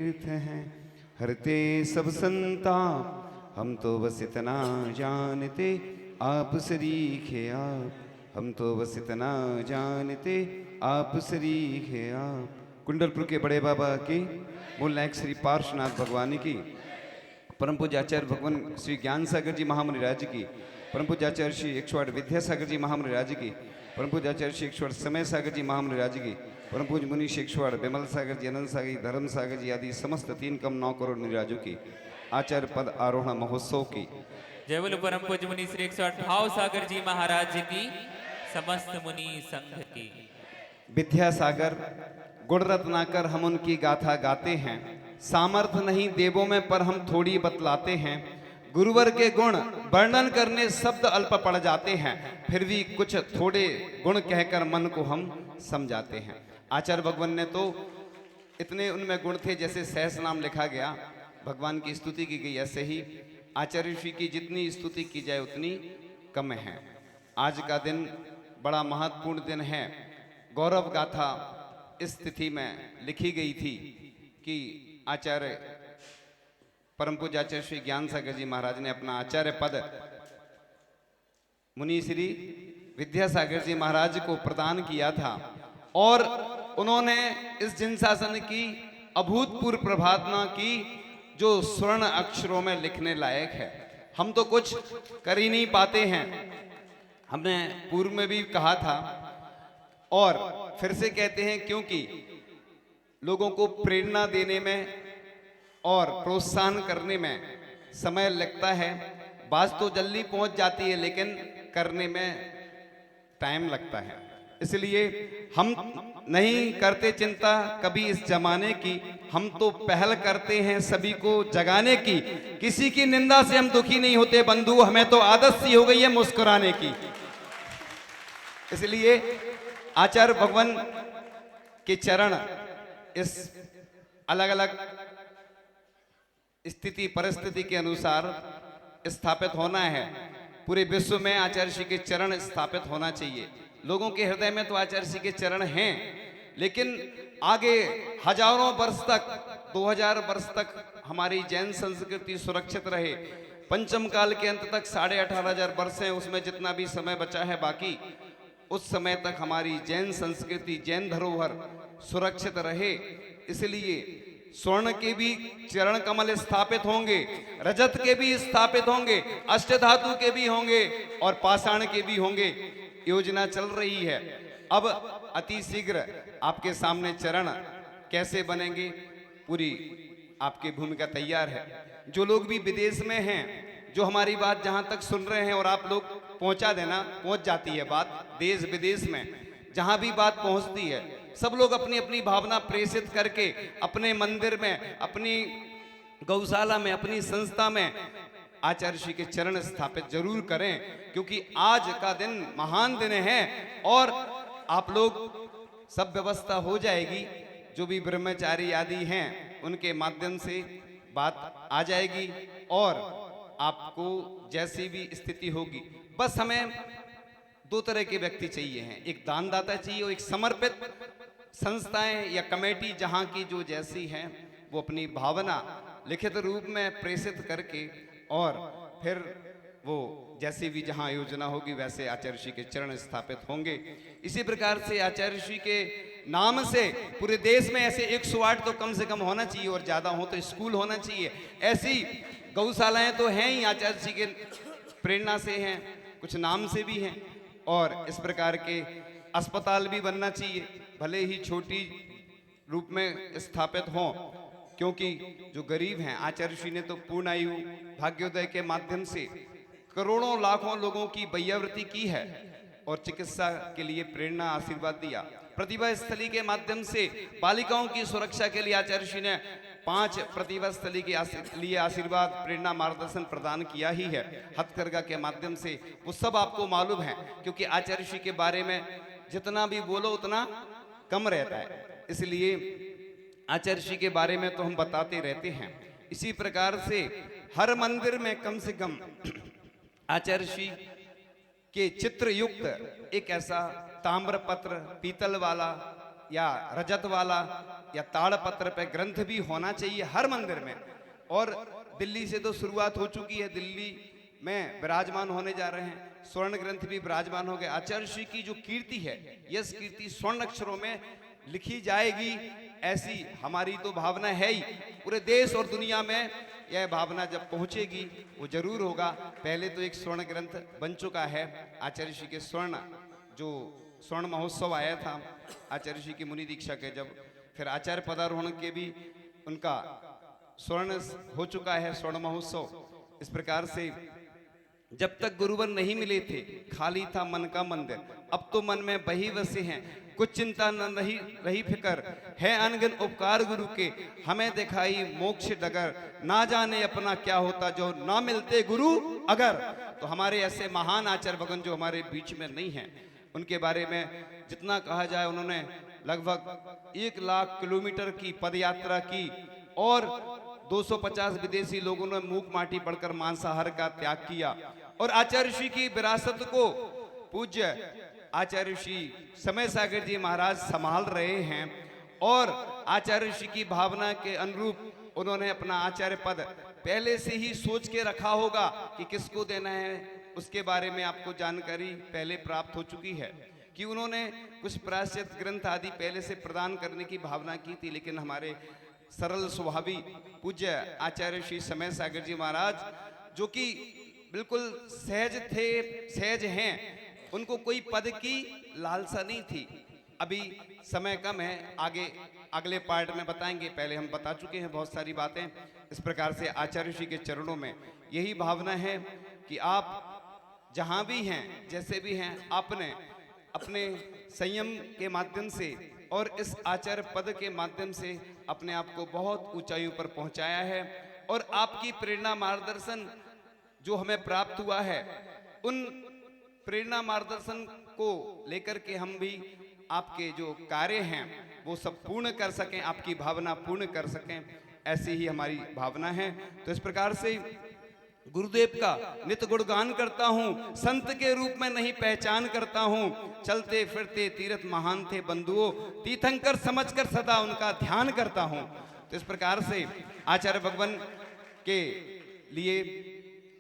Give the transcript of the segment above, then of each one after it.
तीर्थ हैं हरते सब संताप, हम तो बस इतना जानते आप सरीखे आप, हम तो बस इतना जानते आप सरीखे आप। कुंडलपुर के बड़े बाबा की मूल नायक श्री पार्श्वनाथ भगवान की, परम पूज्य आचार्य भगवान श्री ज्ञान सागर जी महामुनि राज की, परम पूज्य आचार्य श्री 108 विद्यासागर जी महामुनि राज की, परम पूज्य आचार्य श्री 108 समय सागर जी महामुनि राज की, परम पूज्य मुनि श्री 108 विमल सागर जी, अनंत सागर जी, धर्म सागर जी आदि समस्त 3,9 करोड़ निराजों की आचार्य पद आरोहण महोत्सव की जय बोलो परम पूज्य मुनि श्री 108 भाव सागर जी महाराज की, समस्त मुनि संघ की। विद्यासागर गुण रत्नाकर हम उनकी गाथा गाते हैं, सामर्थ्य नहीं देवों में पर हम थोड़ी बतलाते हैं, गुरुवर के गुण वर्णन करने शब्द अल्प पड़ जाते हैं, फिर भी कुछ थोड़े गुण कहकर मन को हम समझाते हैं। आचार्य भगवान ने तो इतने उनमें गुण थे, जैसे सहस नाम लिखा गया भगवान की स्तुति की गई, ऐसे ही आचार्य ऋषि की जितनी स्तुति की जाए उतनी कम है। आज का दिन बड़ा महत्वपूर्ण दिन है। गौरव गाथा इस तिथि में लिखी गई थी कि आचार्य परम पूज्य आचार्य श्री ज्ञान सागर जी महाराज ने अपना आचार्य पद मुनि श्री विद्यासागर जी महाराज को प्रदान किया था और उन्होंने इस जिन शासन की अभूतपूर्व प्रभावना की जो स्वर्ण अक्षरों में लिखने लायक है। हम तो कुछ कर ही नहीं पाते हैं। हमने पूर्व में भी कहा था और फिर से कहते हैं, क्योंकि लोगों को प्रेरणा देने में और प्रोत्साहन करने में समय लगता है। बात तो जल्दी पहुंच जाती है लेकिन करने में टाइम लगता है। इसलिए हम नहीं करते चिंता कभी इस जमाने की, हम तो पहल करते हैं सभी को जगाने की। किसी की निंदा से हम दुखी नहीं होते बंधु, हमें तो आदत सी हो गई है मुस्कुराने की। इसलिए आचार्य भगवान के चरण इस अलग अलग स्थिति परिस्थिति के अनुसार स्थापित होना है। पूरे विश्व में आचार्य श्री के चरण स्थापित होना चाहिए। लोगों के हृदय में तो आचार्य श्री के चरण हैं, लेकिन आगे हजारों वर्ष तक 2000 वर्ष तक हमारी जैन संस्कृति सुरक्षित रहे। पंचम काल के अंत तक 18,500 वर्ष हैं, उसमें जितना भी समय बचा है बाकी, उस समय तक हमारी जैन संस्कृति जैन धरोहर सुरक्षित रहे। इसलिए स्वर्ण के भी चरण कमल स्थापित होंगे, रजत के भी स्थापित होंगे, अष्टधातु के भी होंगे और पाषाण के भी होंगे। योजना चल रही है। अब अति शीघ्र आपके सामने चरण कैसे बनेंगे, पूरी आपकी भूमिका तैयार है। जो लोग भी विदेश में हैं, जो हमारी बात जहां तक सुन रहे हैं, और आप लोग पहुंचा देना, पहुंच जाती है बात देश विदेश में, जहां भी बात पहुंचती है सब लोग अपनी अपनी भावना प्रेषित करके अपने मंदिर में, अपनी गौशाला में, अपनी संस्था में आचार्य श्री के चरण स्थापित जरूर करें, क्योंकि आज का दिन महान दिन है और आप लोग सब व्यवस्था हो जाएगी। जो भी ब्रह्मचारी आदि हैं उनके माध्यम से बात आ जाएगी और आपको जैसी भी स्थिति होगी, बस हमें 2 तरह के व्यक्ति चाहिए हैं, एक दानदाता चाहिए और एक समर्पित। संस्थाएं या कमेटी जहां की जो जैसी हैं वो अपनी भावना लिखित रूप में प्रेषित करके और फिर वो जैसे भी जहां योजना होगी वैसे आचार्य श्री के चरण स्थापित होंगे। इसी प्रकार से आचार्य श्री के नाम से पूरे देश में ऐसे 108 तो कम से कम होना चाहिए और ज्यादा हो तो स्कूल होना चाहिए। ऐसी गौशालाएं तो हैं ही, आचार्य श्री के प्रेरणा से हैं, कुछ नाम से भी हैं, और इस प्रकार के अस्पताल भी बनना चाहिए, भले ही छोटी रूप में स्थापित हों, क्योंकि जो गरीब हैं, आचार्य श्री ने तो पूर्ण आयु भाग्योदय के माध्यम से करोड़ों लाखों लोगों की वैयावृत्ति की है और चिकित्सा के लिए प्रेरणा आशीर्वाद दिया। प्रतिभा स्थली के माध्यम से बालिकाओं की सुरक्षा के लिए आचार्य श्री ने 5 प्रतिभा स्थली के लिए आशीर्वाद, प्रेरणा, मार्गदर्शन प्रदान किया ही है हथकरघा के माध्यम से। वो सब आपको मालूम है, क्योंकि आचार्य श्री के बारे में जितना भी बोलो उतना कम रहता है। इसलिए आचार्य श्री के बारे में तो हम बताते रहते हैं। इसी प्रकार से हर मंदिर में कम से कम आचार्य श्री के चित्र युक्त एक ऐसा ताम्रपत्र पीतल वाला या रजत वाला या ताड़पत्र पे ग्रंथ भी होना चाहिए हर मंदिर में। और दिल्ली से तो शुरुआत हो चुकी है, दिल्ली में विराजमान होने जा रहे हैं, स्वर्ण ग्रंथ भी विराजमान हो गए। आचार्य श्री की जो कीर्ति है, यश कीर्ति स्वर्ण अक्षरों में लिखी जाएगी, ऐसी हमारी तो भावना है ही। पूरे देश और दुनिया में यह भावना जब पहुंचेगी वो जरूर होगा। पहले तो एक स्वर्ण ग्रंथ बन चुका है, आचार्य श्री के स्वर्ण महोत्सव आया था आचार्य श्री की मुनि दीक्षा के जब, फिर आचार्य पदारोहण के भी उनका स्वर्ण हो चुका है, स्वर्ण महोत्सव। इस प्रकार से जब तक गुरुवर नहीं मिले थे खाली था मन का मंदिर, अब तो मन में बही वसे हैं, कुछ चिंता न रही फिकर है अनगिन उपकार गुरु के, हमें दिखाई मोक्ष डगर, ना जाने अपना क्या होता जो ना मिलते गुरु अगर। तो हमारे ऐसे महान आचार्य भगवान जो हमारे बीच में नहीं हैं, उनके बारे में जितना कहा जाए, उन्होंने लगभग 1 लाख किलोमीटर की पद यात्रा की और 250 विदेशी लोगों ने मूक माटी पड़कर मांसाहार का त्याग किया। और आचार्य श्री की विरासत को पूज्य आचार्य श्री समय सागर जी महाराज संभाल रहे हैं और आचार्य श्री की भावना के अनुरूप उन्होंने अपना आचार्य पद पहले से ही सोच के रखा होगा कि किसको देना है। उसके बारे में आपको जानकारी पहले प्राप्त हो चुकी है कि उन्होंने कुछ प्रायश्चित ग्रंथ आदि पहले से प्रदान करने की भावना की थी, लेकिन हमारे सरल स्वभावी पूज्य आचार्य श्री समय सागर जी महाराज जो कि बिल्कुल सहज हैं, उनको कोई पद की लालसा नहीं थी। अभी समय कम है, अगले पार्ट में बताएंगे, पहले हम बता चुके हैं बहुत सारी बातें। इस प्रकार से आचार्य श्री के चरणों में यही भावना है कि आप जहां भी हैं, जैसे भी हैं, आपने अपने संयम के माध्यम से और इस आचार्य पद के माध्यम से अपने आप को बहुत ऊंचाइयों पर पहुंचाया है। और आपकी प्रेरणा मार्गदर्शन जो हमें प्राप्त हुआ है, उन प्रेरणा मार्गदर्शन को लेकर के हम भी आपके जो कार्य हैं वो सब पूर्ण कर सकें, आपकी भावना पूर्ण कर सकें, ऐसी ही हमारी भावना है। तो इस प्रकार से गुरुदेव का नित्य गुणगान करता हूँ, संत के रूप में नहीं पहचान करता हूँ, चलते फिरते तीर्थ महान थे बंधुओं, तीर्थंकर समझकर सदा उनका ध्यान करता हूँ। तो इस प्रकार से आचार्य भगवान के लिए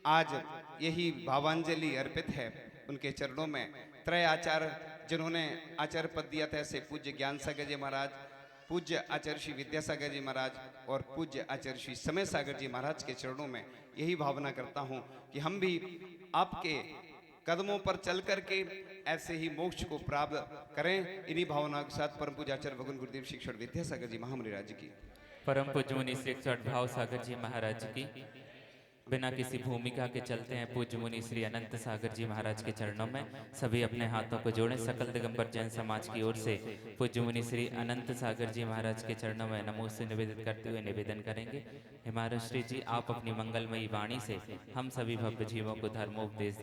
आज यही भावांजलि अर्पित है उनके चरणों में। त्रय आचार्य जिन्होंने आचार्य पद दिया था, ऐसे पूज्य ज्ञान सागर जी महाराज, पूज्य आचार्य श्री विद्यासागर जी महाराज और पूज्य आचार्य श्री समय सागर जी महाराज के चरणों में यही भावना करता हूं कि हम भी आपके कदमों पर चल करके ऐसे ही मोक्ष को प्राप्त करें। इन्हीं भावनाओं के साथ परम पूज्य आचार्य भगवान गुरुदेव शिक्षण विद्यासागर जी महामुनिराज की, परम पूज्य मुनि श्री 108 भाव सागर जी महाराज की, बिना किसी भूमिका के चलते हैं पूज्य मुनि श्री अनंत सागर जी महाराज के चरणों में। सभी अपने हाथों को जोड़ें। सकल दिगंबर जैन समाज की ओर से पूज्य मुनि श्री अनंत सागर जी महाराज के चरणों में नमो से निवेदित करते हुए निवेदन करेंगे। हिमारश्री जी, आप अपनी मंगलमयी वाणी से हम सभी भव्य जीवों को धर्मोपदेश